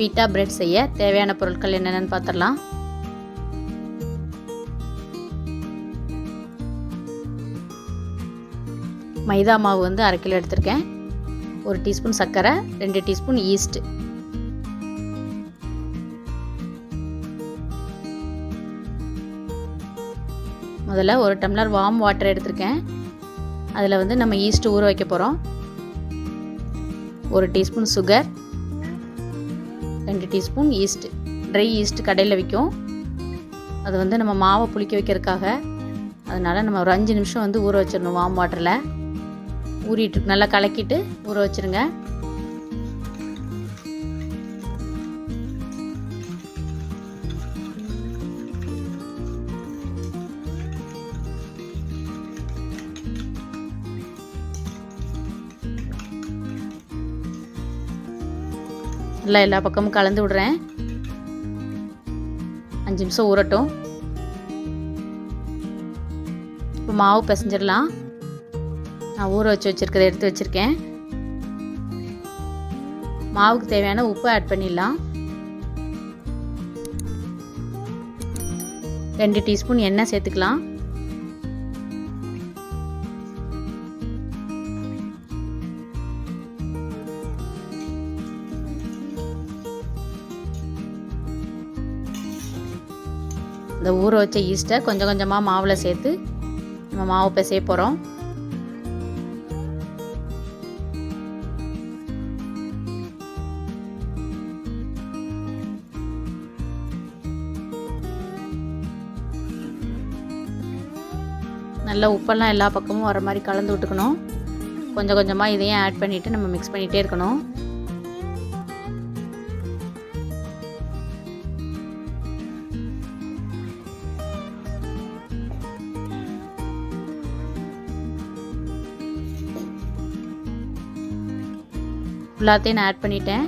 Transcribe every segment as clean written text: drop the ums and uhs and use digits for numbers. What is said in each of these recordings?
Beta bread செய்ய தேவையான பொருட்கள் என்னென்னு பார்த்துடலாம். மைதா மாவு வந்து 1/2 கிலோ எடுத்திருக்கேன். 1 டீஸ்பூன் சர்க்கரை, 2 டீஸ்பூன் ஈஸ்ட். முதல்ல 1 டம்ளர் வார்ம் வாட்டர் எடுத்திருக்கேன். அதில் வந்து நம்ம ஈஸ்ட் ஊற வைக்க போகிறோம். 1 teaspoon sugar, 2 teaspoon east. Try east கடையில் விற்கும். அது வந்து நம்ம மாவை புளிக்க வைக்கிறதுக்காக. அதனால் நம்ம ஒரு 5 நிமிஷம் வந்து ஊற வச்சிடணும் வார்ம் வாட்டரில். ஊறிட்டு நல்லா கலக்கிட்டு ஊற வச்சுருங்க. நல்லா எல்லா பக்கமும் கலந்து விடுறேன். 5 நிமிஷம் ஊறட்டும். இப்போ மாவு பிசைஞ்சிடலாம். நான் ஊற வச்சுருக்கிறத எடுத்து வச்சுருக்கேன். மாவுக்கு தேவையான உப்பு ஆட் பண்ணிடலாம். 2 டீஸ்பூன் எண்ணெய் சேர்த்துக்கலாம். இந்த ஊற வச்ச ஈஸ்ட்டை கொஞ்சம் கொஞ்சமாக மாவில் சேர்த்து நம்ம மாவு பிசைய போகிறோம். நல்லா உப்பெல்லாம் எல்லா பக்கமும் வர மாதிரி கலந்து விட்டுக்கணும். கொஞ்சம் கொஞ்சமாக இதையும் ஆட் பண்ணிவிட்டு நம்ம மிக்ஸ் பண்ணிகிட்டே இருக்கணும். எல்லாத்தையும் நான் ஆட் பண்ணிட்டேன்.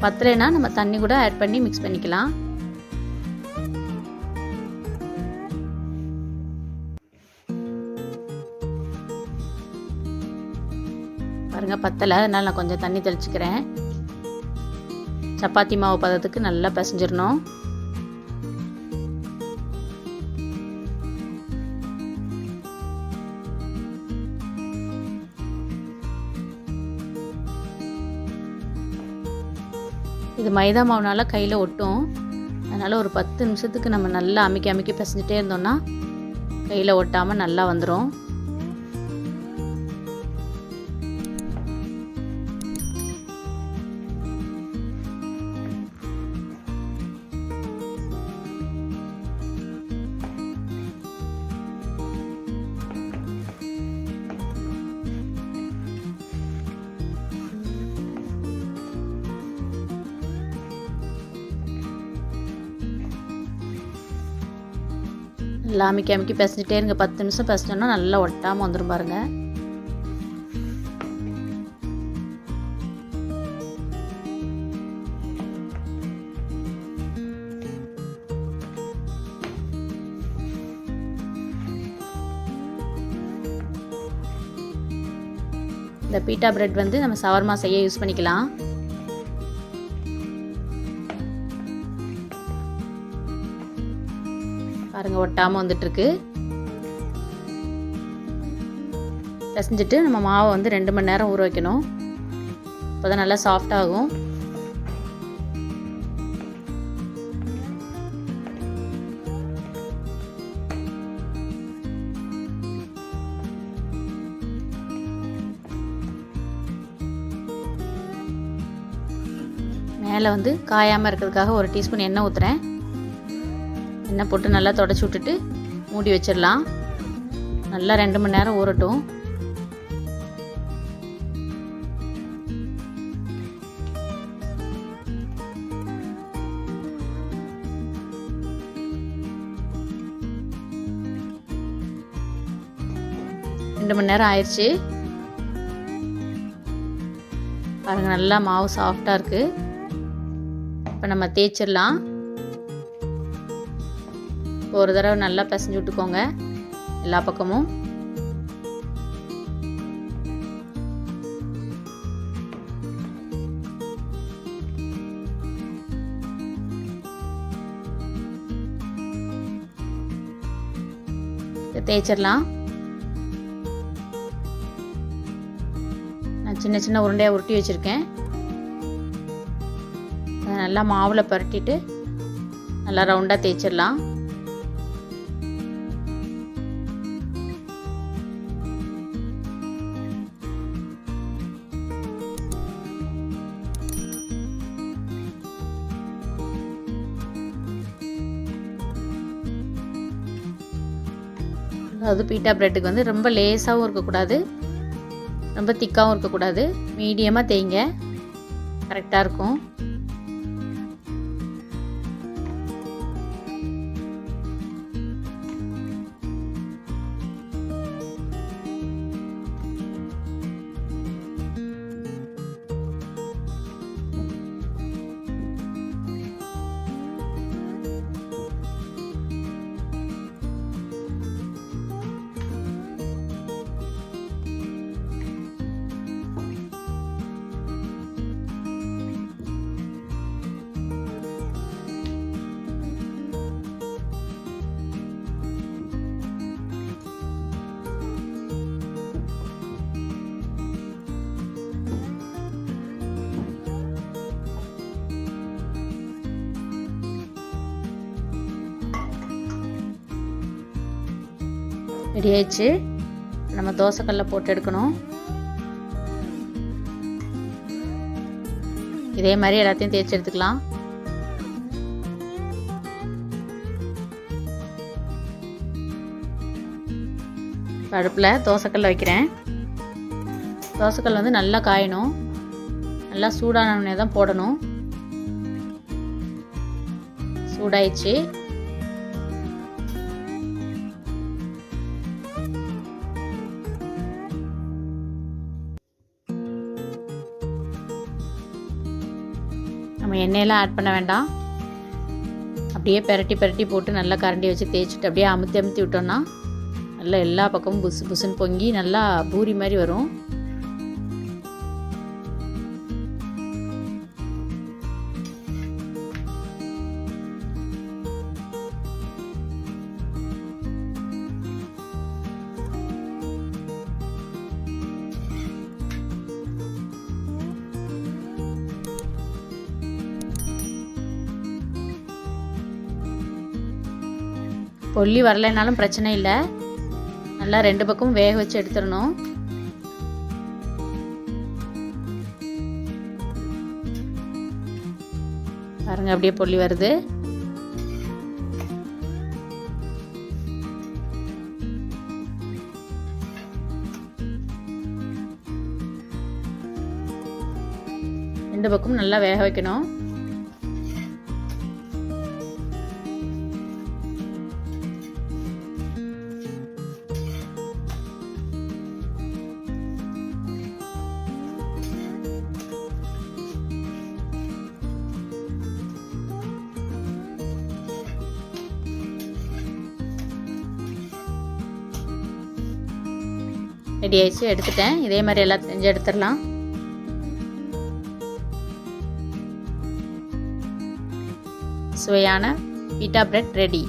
பத்தலைன்னா நம்ம தண்ணி கூட ஆட் பண்ணி மிக்ஸ் பண்ணிக்கலாம். பாருங்கள் பத்தலை, அதனால் நான் கொஞ்சம் தண்ணி தெளிச்சுக்கிறேன். சப்பாத்தி மாவு பதத்துக்கு நல்லா பிசைஞ்சிடணும். இது மைதா மாவுனால கையில் ஒட்டும். அதனால் ஒரு 10 நிமிஷத்துக்கு நம்ம நல்லா அமுக்கி அமுக்கி பிசைஞ்சிட்டே இருந்தோம்னா கையில் ஒட்டாமல் நல்லா வந்துடும். நல்லா அமுக்கி அமுக்கி பிசைஞ்சிட்டே இருங்க. 10 நிமிஷம் பிசைஞ்சோன்னா நல்லா ஒட்டாமல் வந்துடும் பாருங்கள். இந்த பீட்டா பிரெட் வந்து நம்ம ஷவர்மா செய்ய யூஸ் பண்ணிக்கலாம். பாருங்கள் ஒட்டாமல் வந்துட்டுருக்கு. பிசைஞ்சிட்டு நம்ம மாவை வந்து 2 மணி நேரம் ஊற வைக்கணும். அப்போ தான் நல்லா சாஃப்டாகும். மேலே வந்து காயாமல் இருக்கிறதுக்காக 1 டீஸ்பூன் எண்ணெய் ஊற்றுறேன். எண்ணெய் போட்டு நல்லா தொடச்சி விட்டுட்டு மூடி வச்சிடலாம். நல்லா 2 மணி நேரம் ஊறட்டும். ரெண்டு மணி நேரம் ஆயிடுச்சு. பாருங்கள் நல்லா மாவு சாஃப்டாக இருக்குது. இப்போ நம்ம தேய்ச்சிடலாம். ஒரு தடவை நல்லா பிசைஞ்சு விட்டுக்கோங்க எல்லா பக்கமும். தேய்ச்சிடலாம். நான் சின்ன சின்ன உருண்டையாக உருட்டி வச்சுருக்கேன். அதை நல்லா மாவில் பரட்டிட்டு நல்லா ரவுண்டாக தேய்ச்சிடலாம். அதாவது பீட்டா பிரெட்டுக்கு வந்து ரொம்ப லேசாகவும் இருக்கக்கூடாது, ரொம்ப திக்காகவும் இருக்கக்கூடாது, மீடியமாக தேய்ங்க, கரெக்டாக இருக்கும். ரெடி ஆயிடுச்சு. நம்ம தோசைக்கல்ல போட்டு எடுக்கணும். இதே மாதிரி எல்லாத்தையும் தேய்ச்சி எடுத்துக்கலாம். அடுப்பில் தோசைக்கல்ல வைக்கிறேன். தோசைக்கல் வந்து நல்லா காயணும், நல்லா சூடானே தான் போடணும். சூடாயிடுச்சு. நம்ம எண்ணெயெல்லாம் ஆட் பண்ண வேண்டாம். அப்படியே பெரட்டி போட்டு நல்லா கரண்டி வச்சு தேய்ச்சிட்டு அப்படியே அமுத்தி விட்டோம்னா நல்லா எல்லா பக்கமும் புசுன்னு பொங்கி நல்லா பூரி மாதிரி வரும். பொல்லி வரலைனாலும் பிரச்சனை இல்லை, நல்லா ரெண்டு பக்கமும் வேக வச்சு எடுத்துடணும். பாருங்க அப்படியே பொல்லி வருது. ரெண்டு பக்கமும் நல்லா வேக வைக்கணும். ரெடி ஆயிடுச்சு, எடுத்துட்டேன். இதே மாதிரி எல்லாம் செஞ்சு எடுத்துடலாம். சுவையான பீட்டா பிரெட் ரெடி.